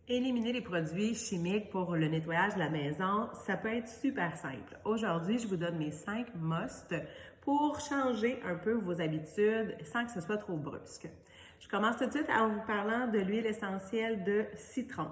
Éliminer les produits chimiques pour le nettoyage de la maison, ça peut être super simple. Aujourd'hui, je vous donne mes 5 musts pour changer un peu vos habitudes sans que ce soit trop brusque. Je commence tout de suite en vous parlant de l'huile essentielle de citron.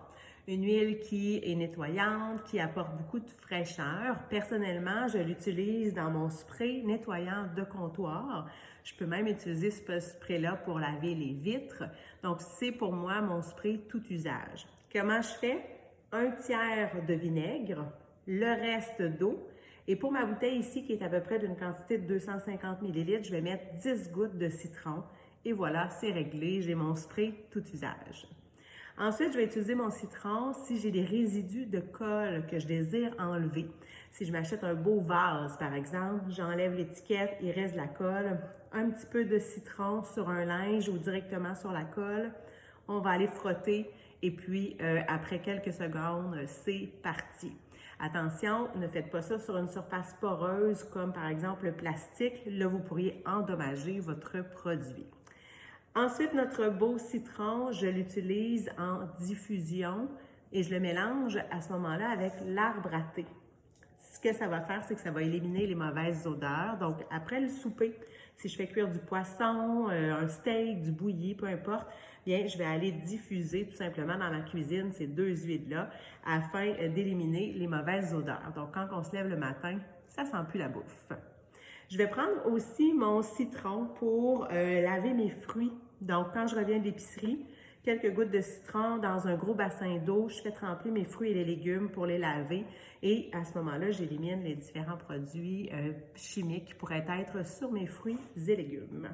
Une huile qui est nettoyante, qui apporte beaucoup de fraîcheur. Personnellement, je l'utilise dans mon spray nettoyant de comptoir. Je peux même utiliser ce spray-là pour laver les vitres. Donc, c'est pour moi mon spray tout usage. Comment je fais? 1/3 de vinaigre, le reste d'eau. Et pour ma bouteille ici, qui est à peu près d'une quantité de 250 ml, je vais mettre 10 gouttes de citron. Et voilà, c'est réglé, j'ai mon spray tout usage. Ensuite, je vais utiliser mon citron si j'ai des résidus de colle que je désire enlever. Si je m'achète un beau vase, par exemple, j'enlève l'étiquette, il reste de la colle, un petit peu de citron sur un linge ou directement sur la colle. On va aller frotter et puis après quelques secondes, c'est parti. Attention, ne faites pas ça sur une surface poreuse comme par exemple le plastique. Là, vous pourriez endommager votre produit. Ensuite, notre beau citron, je l'utilise en diffusion et je le mélange à ce moment-là avec l'arbre à thé. Ce que ça va faire, c'est que ça va éliminer les mauvaises odeurs. Donc, après le souper, si je fais cuire du poisson, un steak, du bouilli, peu importe, bien, je vais aller diffuser tout simplement dans ma cuisine ces deux huiles-là afin d'éliminer les mauvaises odeurs. Donc, quand on se lève le matin, ça sent plus la bouffe. Je vais prendre aussi mon citron pour laver mes fruits. Donc, quand je reviens de l'épicerie, quelques gouttes de citron dans un gros bassin d'eau, je fais tremper mes fruits et les légumes pour les laver. Et à ce moment-là, j'élimine les différents produits chimiques qui pourraient être sur mes fruits et légumes.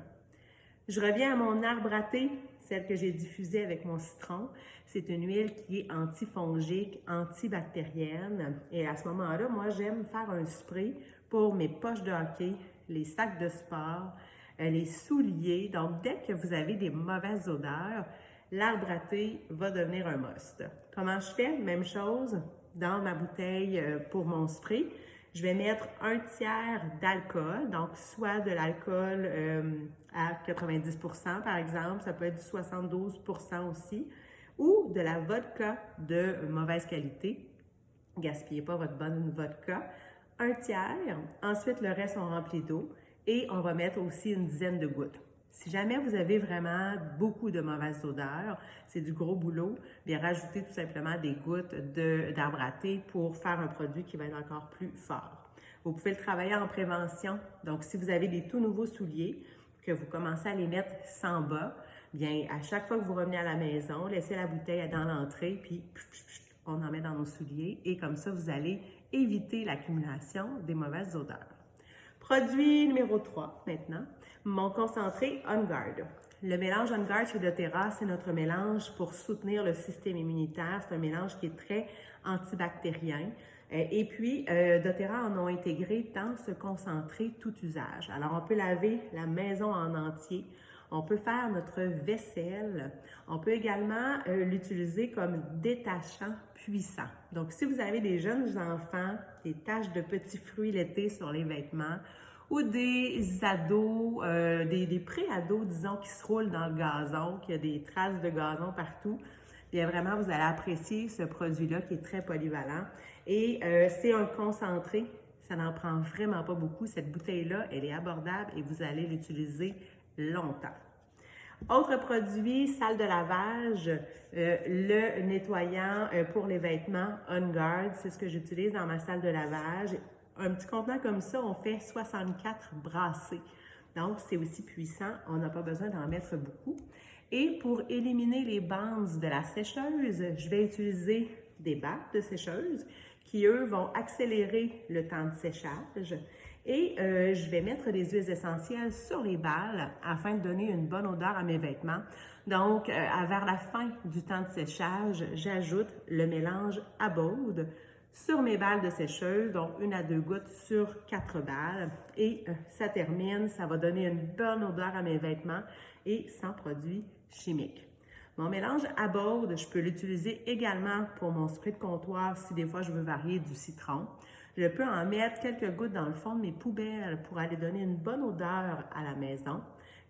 Je reviens à mon arbre à thé, celle que j'ai diffusée avec mon citron. C'est une huile qui est antifongique, antibactérienne. Et à ce moment-là, moi, j'aime faire un spray pour mes poches de hockey, les sacs de sport, les souliers. Donc, dès que vous avez des mauvaises odeurs, l'arbre à thé va devenir un must. Comment je fais? Même chose dans ma bouteille pour mon spray. Je vais mettre 1/3 d'alcool, donc soit de l'alcool à 90% par exemple, ça peut être du 72% aussi, ou de la vodka de mauvaise qualité. Gaspillez pas votre bonne vodka. 1/3, ensuite le reste on remplit d'eau et on va mettre aussi une dizaine de gouttes. Si jamais vous avez vraiment beaucoup de mauvaises odeurs, c'est du gros boulot, bien rajoutez tout simplement des gouttes d'arbre à thé pour faire un produit qui va être encore plus fort. Vous pouvez le travailler en prévention. Donc, si vous avez des tout nouveaux souliers, que vous commencez à les mettre sans bas, bien à chaque fois que vous revenez à la maison, laissez la bouteille dans l'entrée, puis on en met dans nos souliers et comme ça, vous allez éviter l'accumulation des mauvaises odeurs. Produit numéro 3 maintenant, mon concentré On Guard. Le mélange On Guard chez doTERRA, c'est notre mélange pour soutenir le système immunitaire. C'est un mélange qui est très antibactérien. Et puis, doTERRA en ont intégré dans ce concentré tout usage. Alors, on peut laver la maison en entier. On peut faire notre vaisselle. On peut également l'utiliser comme détachant puissant. Donc, si vous avez des jeunes enfants, des taches de petits fruits l'été sur les vêtements, ou des ados, des pré-ados, disons, qui se roulent dans le gazon, qui a des traces de gazon partout, bien vraiment, vous allez apprécier ce produit-là qui est très polyvalent. Et c'est un concentré, ça n'en prend vraiment pas beaucoup. Cette bouteille-là, elle est abordable et vous allez l'utiliser longtemps. Autre produit, salle de lavage, le nettoyant pour les vêtements On Guard, c'est ce que j'utilise dans ma salle de lavage. Un petit contenant comme ça, on fait 64 brassées. Donc, c'est aussi puissant, on n'a pas besoin d'en mettre beaucoup. Et pour éliminer les bandes de la sécheuse, je vais utiliser des bacs de sécheuse qui, eux, vont accélérer le temps de séchage. Et je vais mettre des huiles essentielles sur les balles afin de donner une bonne odeur à mes vêtements. Donc, vers la fin du temps de séchage, j'ajoute le mélange Abode sur mes balles de sécheuse, donc 1 à 2 gouttes sur 4 balles. Et ça termine, ça va donner une bonne odeur à mes vêtements et sans produits chimiques. Mon mélange Abode, je peux l'utiliser également pour mon spray de comptoir si des fois je veux varier du citron. Je peux en mettre quelques gouttes dans le fond de mes poubelles pour aller donner une bonne odeur à la maison.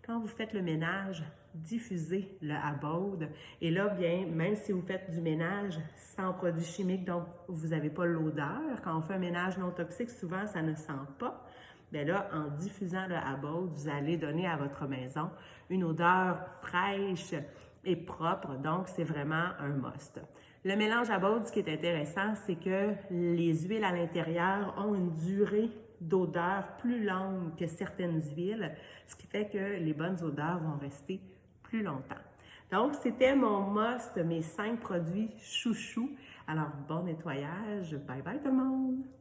quand vous faites le ménage, diffusez le Abode. Et là, bien, même si vous faites du ménage sans produits chimiques, donc vous n'avez pas l'odeur, quand on fait un ménage non toxique, souvent ça ne sent pas. Bien là, en diffusant le Abode, vous allez donner à votre maison une odeur fraîche et propre, donc c'est vraiment un must. Le mélange Abode, ce qui est intéressant, c'est que les huiles à l'intérieur ont une durée d'odeur plus longue que certaines huiles, ce qui fait que les bonnes odeurs vont rester plus longtemps. Donc, c'était mon must, mes 5 produits chouchous. Alors, bon nettoyage. Bye bye tout le monde!